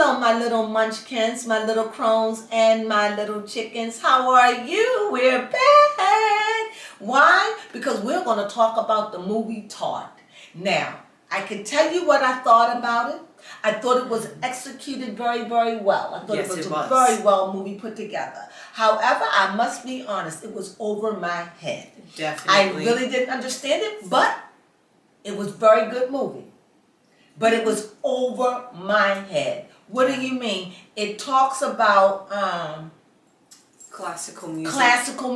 Hello, my little munchkins, my little crones, and my little chickens. How are you? We're back. Why? Because we're going to talk about the movie Tart. Now, I can tell you what I thought about it. I thought it was executed very, very well. I thought it was a very well movie put together. However, I must be honest, it was over my head. Definitely. I really didn't understand it, but it was a very good movie. But it was over my head. What do you mean? It talks about classical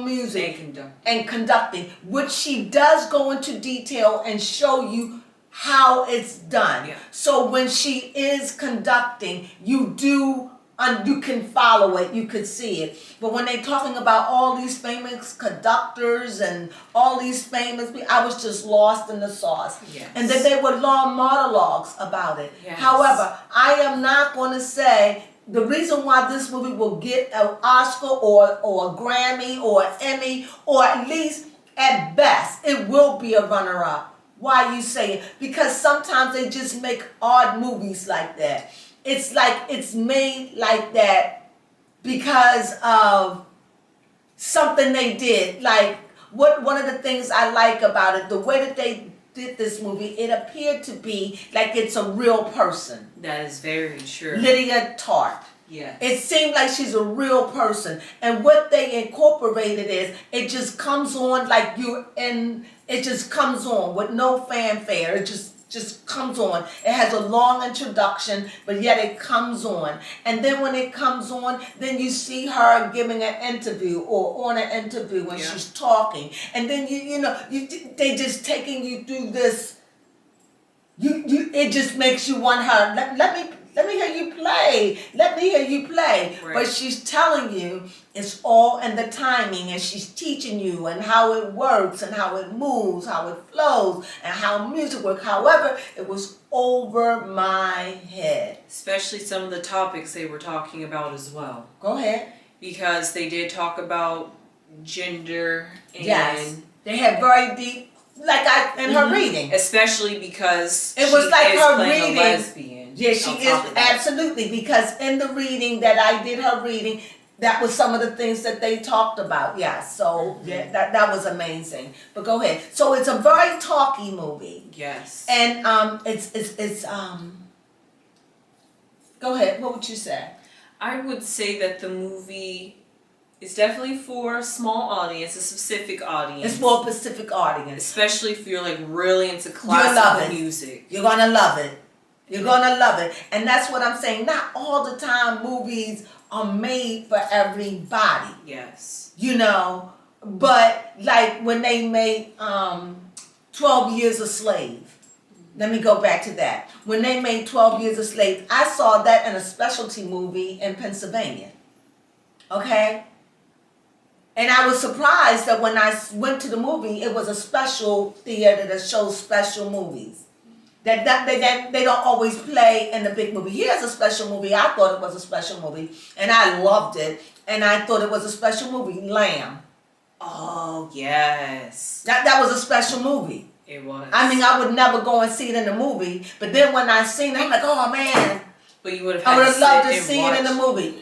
music and conducting, which she does go into detail and show you how it's done. Yeah. So when she is conducting, you can follow it, you could see it. But when they're talking about all these famous conductors and all these famous people, I was just lost in the sauce. Yes. And then they were long monologues about it. Yes. However, I am not going to say the reason why this movie will get an Oscar or a Grammy or an Emmy, or at least at best, it will be a runner-up. Why you say it? Because sometimes they just make odd movies like that. It's like it's made like that because of something they did. Like one of the things I like about it, the way that they did this movie, it appeared to be like it's a real person. That is very true. Lydia Tar. Yes. It seemed like she's a real person. And what they incorporated is it just comes on like it just comes on with no fanfare. It just comes on. It has a long introduction, but yet it comes on. And then when it comes on, then you see her giving an interview or on an interview when she's talking. And then they just taking you through this. It just makes you want her. Let me hear you play. Let me hear you play. Right. But she's telling you it's all in the timing, and she's teaching you and how it works and how it moves, how it flows, and how music works. However, it was over my head. Especially some of the topics they were talking about as well. Go ahead. Because they did talk about gender and... Yes. They had very deep, in her reading. Especially because it was like her reading. A lesbian. Yeah, she is, absolutely, because in the reading that I did her reading, that was some of the things that they talked about. Yeah, so yeah, that was amazing. But go ahead. So it's a very talky movie. Yes. And it's go ahead. What would you say? I would say that the movie is definitely for a small audience, a specific audience. It's for a specific audience. Especially if you're really into classical music. You're gonna love it. You're gonna love it. And that's what I'm saying. Not all the time movies are made for everybody. Yes. But like when they made 12 Years a Slave. Let me go back to that. When they made 12 Years a Slave, I saw that in a specialty movie in Pennsylvania. Okay? And I was surprised that when I went to the movie, it was a special theater that shows special movies. That they don't always play in the big movie. Here's a special movie. I thought it was a special movie, and I loved it. And I thought it was a special movie, Lamb. Oh, yes. That was a special movie. It was. I mean, I would never go and see it in the movie, but then when I seen it, I'm like, oh man. But you would have. I would have loved to see it in the movie.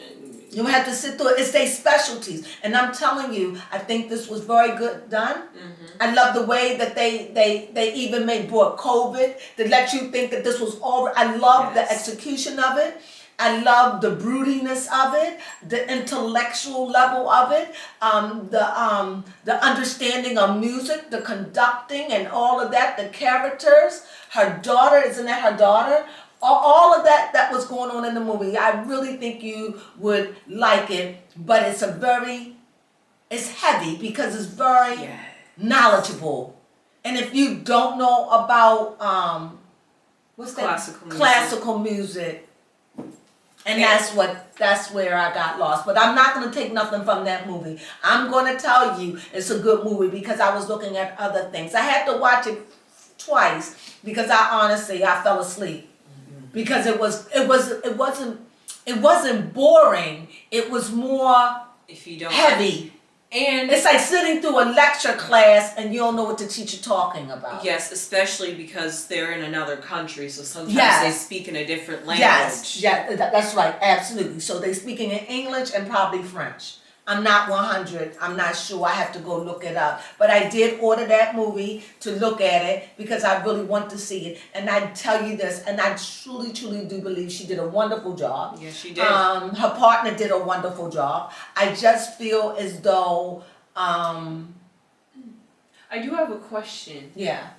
You would have to sit through it. It's their specialties. And I'm telling you, I think this was very good done. Mm-hmm. I love the way that they even brought COVID to let you think that this was all. I love the execution of it. I love the broodiness of it, the intellectual level of it, the understanding of music, the conducting and all of that, the characters. Her daughter, isn't that her daughter? All of that was going on in the movie. I really think you would like it, but it's heavy because it's very knowledgable. And if you don't know about classical music, and that's where I got lost. But I'm not going to take nothing from that movie. I'm going to tell you it's a good movie because I was looking at other things. I had to watch it twice because I fell asleep. Because it wasn't boring. It was more heavy And it's like sitting through a lecture class and you don't know what the teacher talking about. Yes, especially because they're in another country, so sometimes they speak in a different language. Yes, yeah, that's right, absolutely. So they're speaking in English and probably French. I'm not 100, I'm not sure, I have to go look it up. But I did order that movie to look at it because I really want to see it. And I tell you this, and I truly, truly do believe she did a wonderful job. Yes, she did. Her partner did a wonderful job. I just feel as though, I do have a question. Yeah.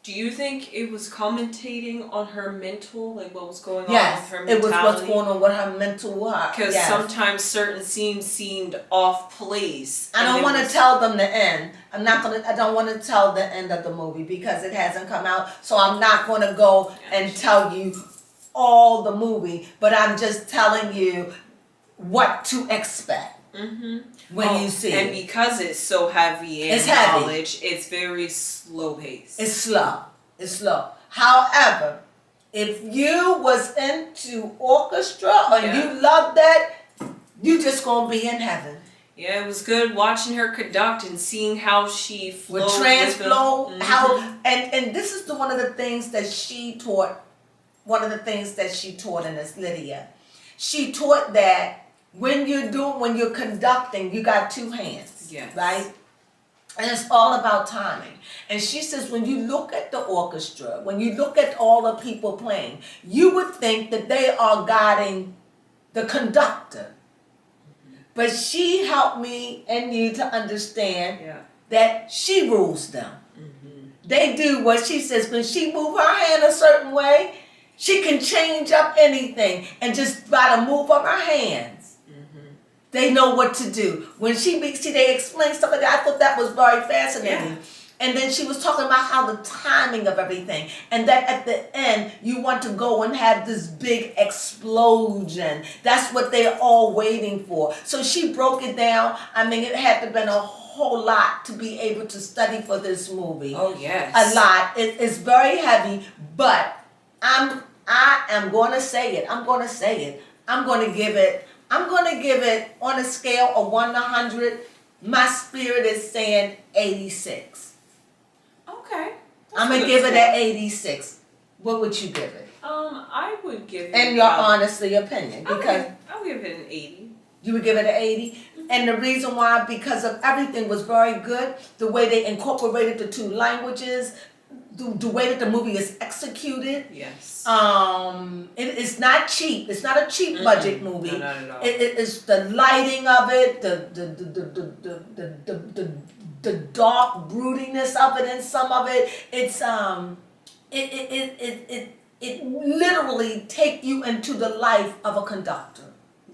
Do you think it was commentating on her mental, like what was going on Yes, with her it mentality? was what's going on with her mental work. Because sometimes certain scenes seemed off place. I don't want to tell them the end. I don't want to tell the end of the movie because it hasn't come out. So I'm not going to go and tell you all the movie, but I'm just telling you what to expect. When you see and it. Because it's so heavy in knowledge, it's very slow paced. It's slow. However, if you was into orchestra or you love that, you just gonna be in heaven. Yeah, it was good watching her conduct and seeing how she flowed with transflow, with how and this is one of the things that she taught. One of the things that she taught in this, Lydia. She taught that when you're conducting, you got two hands, right? And it's all about timing. And she says when you look at the orchestra, when you look at all the people playing, you would think that they are guiding the conductor. But she helped me and you to understand that she rules them. They do what she says. When she move her hand a certain way, she can change up anything and just by the move of her hands. They know what to do. When they explain stuff like that, I thought that was very fascinating. And then she was talking about how the timing of everything, and that at the end, you want to go and have this big explosion. That's what they're all waiting for. So she broke it down. I mean, it had to have been a whole lot to be able to study for this movie. Oh, yes. A lot. It's very heavy, but I am going to say it. I'm going to give it on a scale of 1 to 100. My spirit is saying 86. Okay. I'm going to give it an 86. What would you give it? I would give it... In your honestly opinion. Because I'll give it an 80. You would give it an 80? And the reason why, because of everything was very good. The way they incorporated the two languages. The way that the movie is executed. Yes. It is not cheap. It's not a cheap budget movie. No, not at all. It's the lighting of it, the dark broodiness of it, and some of it. It's it literally take you into the life of a conductor.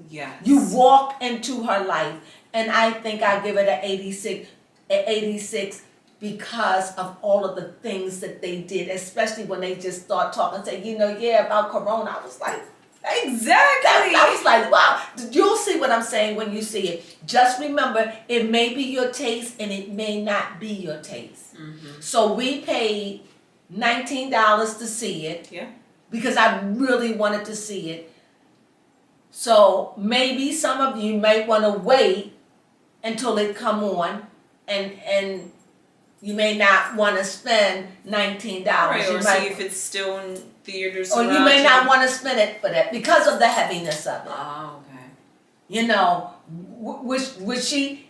Yes. You walk into her life, and I think I give it an 86. Because of all of the things that they did, especially when they just start talking, say, about Corona. I was like, exactly. I was like, wow. You'll see what I'm saying when you see it. Just remember, it may be your taste and it may not be your taste. So we paid $19 to see it. Yeah. Because I really wanted to see it. So maybe some of you may want to wait until it come on and you may not want to spend $19. Right, or see if it's still in theaters. Or you may not want to spend it for that because of the heaviness of it. Oh, okay. You know, if she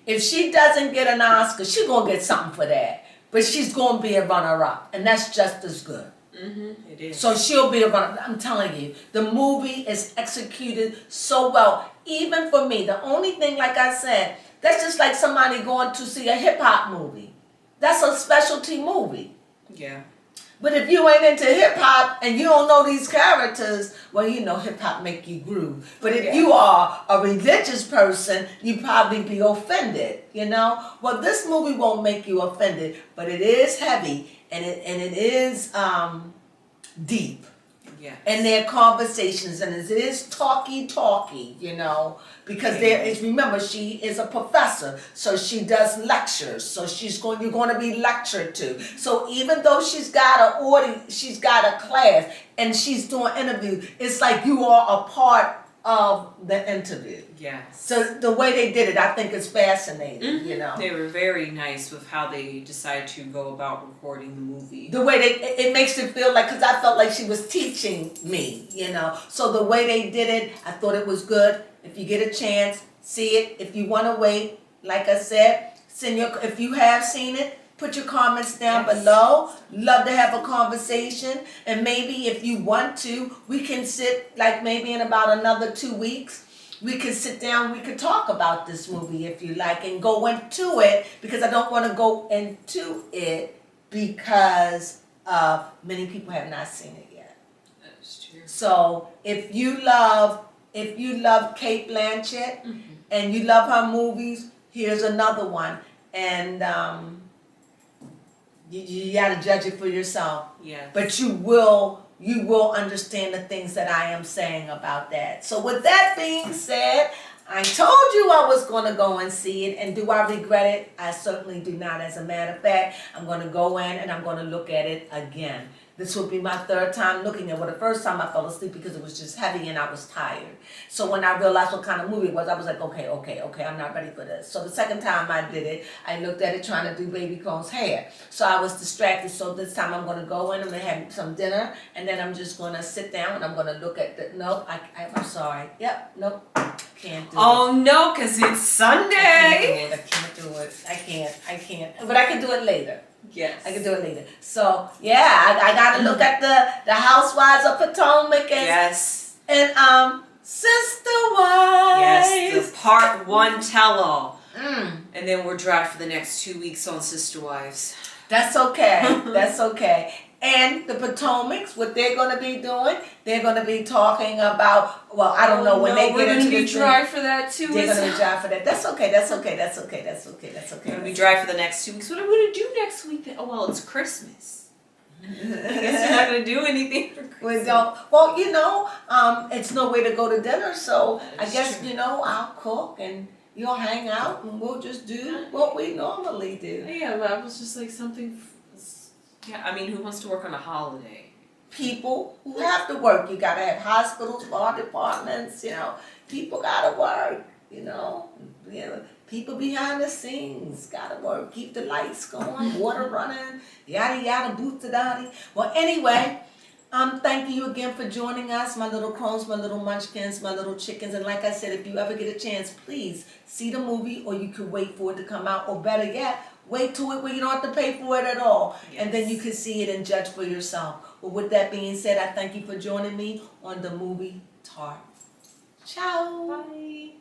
doesn't get an Oscar, she's going to get something for that. But she's going to be a runner-up, and that's just as good. It is. So she'll be a runner. I'm telling you, the movie is executed so well. Even for me, the only thing, like I said, that's just like somebody going to see a hip-hop movie. That's a specialty movie. Yeah. But if you ain't into hip-hop and you don't know these characters, well, hip-hop make you groove. But if you are a religious person, you probably be offended, Well, this movie won't make you offended, but it is heavy and it is deep. Yeah. And their conversations, and it is talky, because remember, she is a professor, so she does lectures, so you're going to be lectured to. So even though she's got she's got a class, and she's doing interview, it's like you are a part of the interview. Yes. So the way they did it, I think is fascinating, you know. They were very nice with how they decided to go about recording the movie. The way it makes you feel like, because I felt like she was teaching me, you know. So the way they did it, I thought it was good. If you get a chance, see it. If you want to wait, like I said, if you have seen it, put your comments down below. Love to have a conversation. And maybe if you want to, we can sit, like maybe in about another 2 weeks, we could sit down, we could talk about this movie if you like and go into it, because I don't want to go into it because many people have not seen it yet. That's true. So if you love Cate Blanchett and you love her movies, here's another one. And you got to judge it for yourself. Yes. But you will understand the things that I am saying about that. So with that being said, I told you I was going to go and see it, and do I regret it? I certainly do not. As a matter of fact, I'm going to go in and I'm going to look at it again. This will be my third time looking at it. Well, the first time I fell asleep because it was just heavy and I was tired. So when I realized what kind of movie it was, I was like, okay, I'm not ready for this. So the second time I did it, I looked at it trying to do Baby Crone's hair. So I was distracted. So this time I'm going to go in, I'm going to have some dinner, and then I'm just going to sit down and I'm going to look at the, nope, I'm sorry. Yep, nope, can't do it. Oh no, because it's Sunday. I can't do it. I can't. But I can do it later. Yes. I can do it later. So yeah, I gotta look at the Housewives of Potomac and Sister Wives. Yes, the part 1 tell-all. And then we're dry for the next 2 weeks on Sister Wives. That's okay. That's okay. And the Potomacs, what they're going to be doing, they're going to be talking about, well, I don't know when they get into We're going to be this dry for that too. They're going to be dry for that. That's okay. That's okay. That's okay. That's okay. That's okay. We're going to be dry for the next 2 weeks. What are we going to do next week then? Oh, well, it's Christmas. I guess you're not going to do anything for Christmas. We don't. Well, you know, it's no way to go to dinner, so I guess, true. you know, I'll cook and you'll hang out and we'll just do what we normally do. Yeah, but I was just like something. Yeah, I mean, who wants to work on a holiday? People who have to work. You gotta have hospitals, law departments, you know. People gotta work, you know. People behind the scenes gotta work. Keep the lights going, water running, yada yada, boot-a-dotty. Well, anyway, thank you again for joining us, my little crones, my little munchkins, my little chickens. And like I said, if you ever get a chance, please see the movie, or you could wait for it to come out, or better yet, wait till it where you don't have to pay for it at all. Yes. And then you can see it and judge for yourself. Well, with that being said, I thank you for joining me on the Movie Tar. Ciao. Bye.